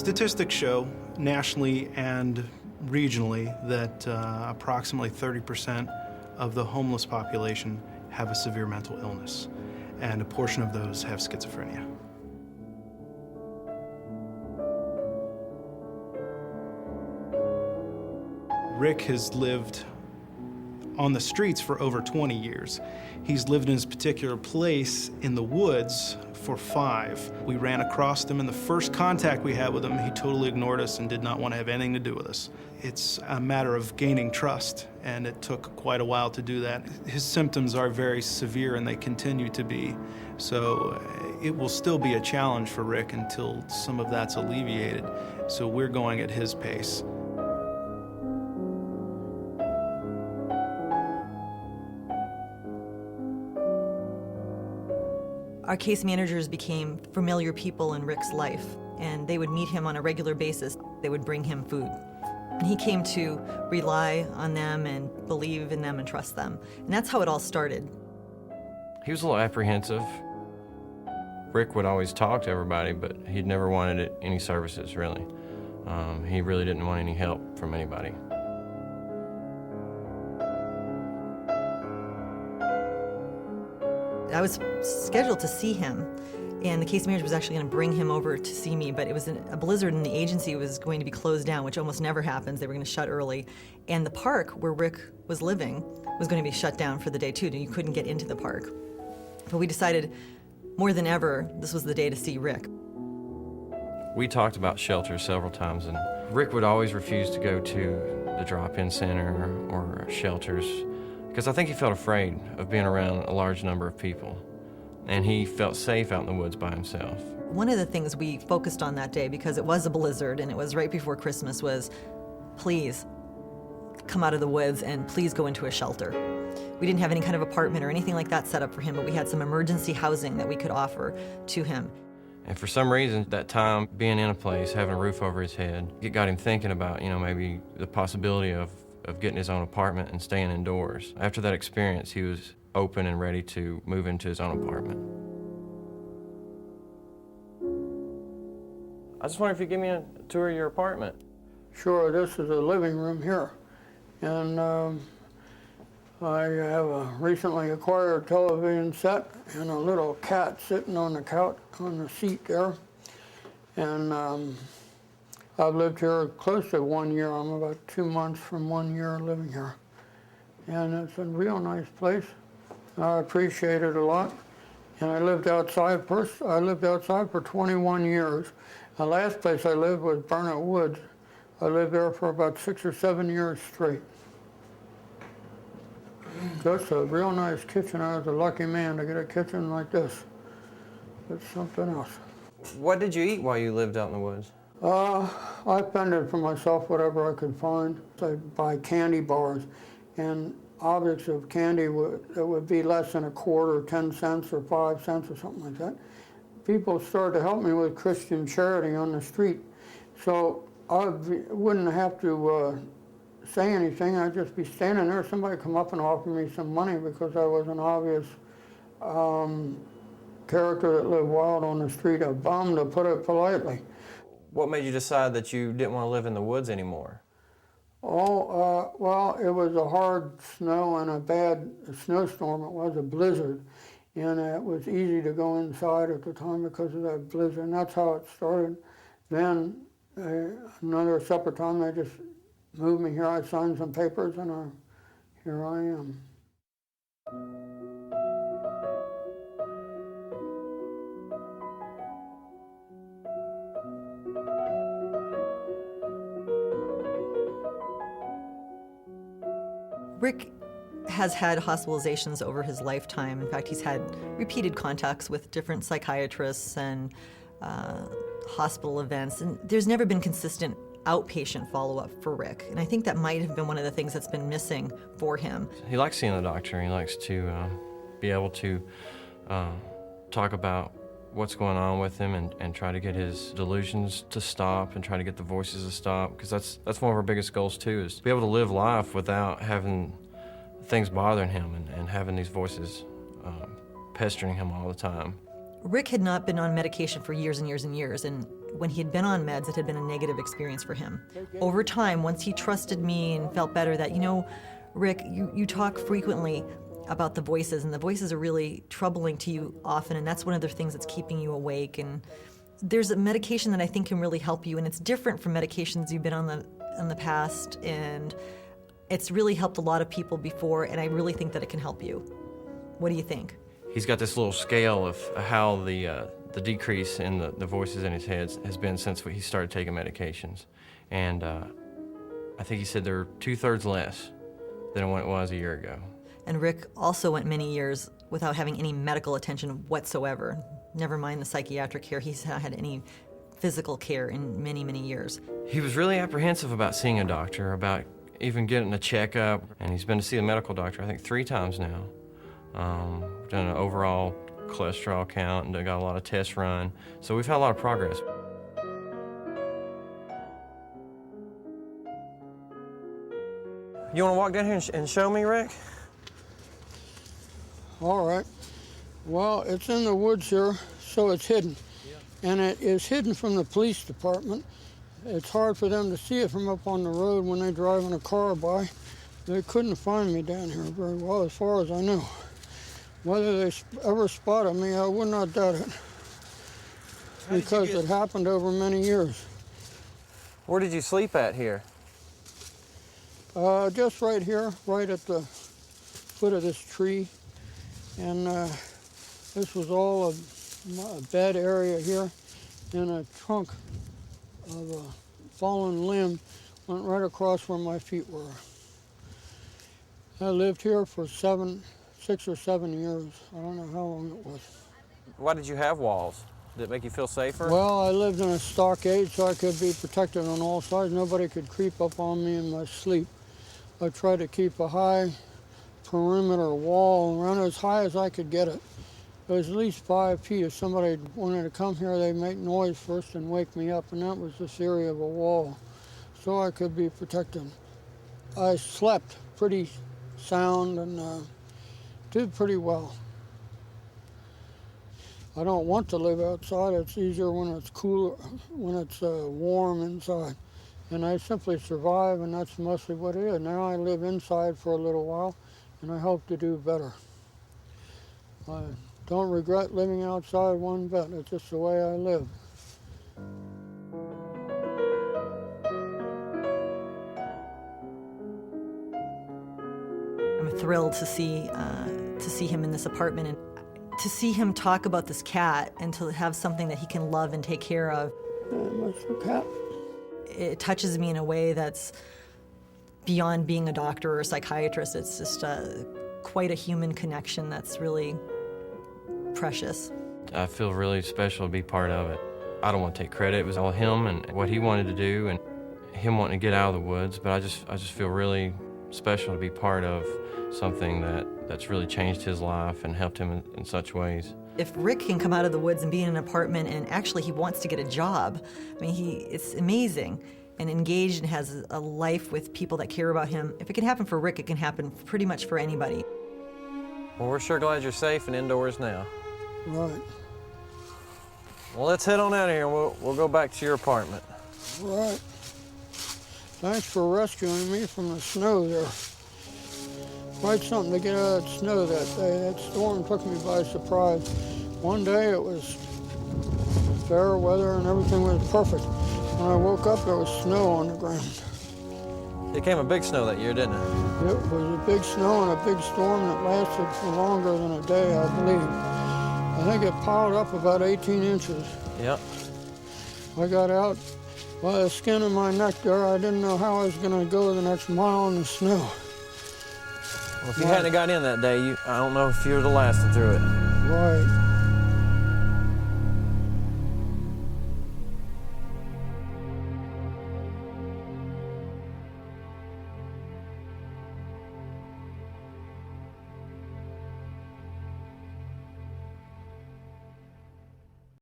Statistics show, nationally and regionally, that approximately 30% of the homeless population have a severe mental illness, and a portion of those have schizophrenia. Rick has lived on the streets for over 20 years. He's lived in his particular place in the woods for 5. We ran across him, and the first contact we had with him, he totally ignored us and did not want to have anything to do with us. It's a matter of gaining trust, and it took quite a while to do that. His symptoms are very severe, and they continue to be. So it will still be a challenge for Rick until some of that's alleviated. So we're going at his pace. Our case managers became familiar people in Rick's life, and they would meet him on a regular basis. They would bring him food. And he came to rely on them and believe in them and trust them. And that's how it all started. He was a little apprehensive. Rick would always talk to everybody, but he'd never wanted any services, really. He really didn't want any help from anybody. I was scheduled to see him, and the case manager was actually going to bring him over to see me, but it was a blizzard and the agency was going to be closed down, which almost never happens. They were going to shut early. And the park where Rick was living was going to be shut down for the day too, and you couldn't get into the park. But we decided more than ever, this was the day to see Rick. We talked about shelters several times, and Rick would always refuse to go to the drop-in center or shelters, because I think he felt afraid of being around a large number of people, and he felt safe out in the woods by himself. One of the things we focused on that day, because it was a blizzard and it was right before Christmas, was please come out of the woods and please go into a shelter. We didn't have any kind of apartment or anything like that set up for him, but we had some emergency housing that we could offer to him. And for some reason, that time, being in a place, having a roof over his head, it got him thinking about, maybe the possibility of getting his own apartment and staying indoors. After that experience, he was open and ready to move into his own apartment. I just wonder if you give me a tour of your apartment. Sure, this is a living room here. And I have a recently acquired television set and a little cat sitting on the couch, on the seat there. And I've lived here close to 1 year. I'm about 2 months from 1 year living here. And it's a real nice place. I appreciate it a lot. And I lived outside for 21 years. The last place I lived was Burnet Woods. I lived there for about 6 or 7 years straight. That's a real nice kitchen. I was a lucky man to get a kitchen like this. It's something else. What did you eat while you lived out in the woods? I fended for myself whatever I could find. I'd buy candy bars and objects of candy that would be less than a quarter, 10 cents or 5 cents or something like that. People started to help me with Christian charity on the street. So I wouldn't have to say anything. I'd just be standing there. Somebody come up and offer me some money because I was an obvious character that lived wild on the street, a bum, to put it politely. What made you decide that you didn't want to live in the woods anymore? Well, it was a hard snow and a bad snowstorm. It was a blizzard, and it was easy to go inside at the time because of that blizzard, and that's how it started. Then another separate time, they just moved me here. I signed some papers, and here I am. Rick has had hospitalizations over his lifetime. In fact, he's had repeated contacts with different psychiatrists and hospital events, and there's never been consistent outpatient follow-up for Rick. And I think that might have been one of the things that's been missing for him. He likes seeing the doctor. He likes to be able to talk about what's going on with him and try to get his delusions to stop and try to get the voices to stop, because that's one of our biggest goals too, is to be able to live life without having things bothering him and having these voices pestering him all the time. Rick had not been on medication for years and years and years, and when he had been on meds, it had been a negative experience for him. Over time, once he trusted me and felt better that, Rick, you talk frequently about the voices, and the voices are really troubling to you often, and that's one of the things that's keeping you awake. And there's a medication that I think can really help you, and it's different from medications you've been on in the past, and it's really helped a lot of people before, and I really think that it can help you. What do you think? He's got this little scale of how the decrease in the voices in his head has been since he started taking medications. And I think he said they're 2/3 less than what it was a year ago. And Rick also went many years without having any medical attention whatsoever. Never mind the psychiatric care. He's not had any physical care in many, many years. He was really apprehensive about seeing a doctor, about even getting a checkup. And he's been to see a medical doctor, I think, 3 times now. Done an overall cholesterol count and got a lot of tests run. So we've had a lot of progress. You want to walk down here and show me, Rick? All right. Well, it's in the woods here, so it's hidden. And it is hidden from the police department. It's hard for them to see it from up on the road when they drive in a car by. They couldn't find me down here very well, as far as I know. Whether they ever spotted me, I would not doubt it. Because it happened over many years. Where did you sleep at here? Just right here, right at the foot of this tree. And this was all a bed area here, and a trunk of a fallen limb went right across where my feet were. I lived here for 6 or 7 years. I don't know how long it was. Why did you have walls? Did it make you feel safer? Well, I lived in a stockade, so I could be protected on all sides. Nobody could creep up on me in my sleep. I tried to keep a high perimeter wall around as high as I could get it. It was at least 5 feet. If somebody wanted to come here, they'd make noise first and wake me up, and that was the theory of a wall, so I could be protected. I slept pretty sound and did pretty well. I don't want to live outside. It's easier when it's cooler, when it's warm inside. And I simply survive, and that's mostly what it is. Now I live inside for a little while, and I hope to do better. I don't regret living outside one bit. It's just the way I live. I'm thrilled to see him in this apartment and to see him talk about this cat and to have something that he can love and take care of. What's the cat? It touches me in a way that's beyond being a doctor or a psychiatrist. It's just quite a human connection that's really precious. I feel really special to be part of it. I don't want to take credit. It was all him and what he wanted to do and him wanting to get out of the woods, but I just feel really special to be part of something that's really changed his life and helped him in such ways. If Rick can come out of the woods and be in an apartment and actually he wants to get a job, I mean, it's amazing, and engaged and has a life with people that care about him. If it can happen for Rick, it can happen pretty much for anybody. Well, we're sure glad you're safe and indoors now. Right. Well, let's head on out of here and we'll go back to your apartment. Right. Thanks for rescuing me from the snow there. Quite something to get out of that snow that day. That storm took me by surprise. One day it was fair weather and everything was perfect. When I woke up, there was snow on the ground. It came a big snow that year, didn't it? It was a big snow and a big storm that lasted for longer than a day, I believe. I think it piled up about 18 inches. Yep. I got out by the skin of my neck there. I didn't know how I was going to go the next mile in the snow. Well, if you hadn't got in that day, I don't know if you would have lasted through it. Right.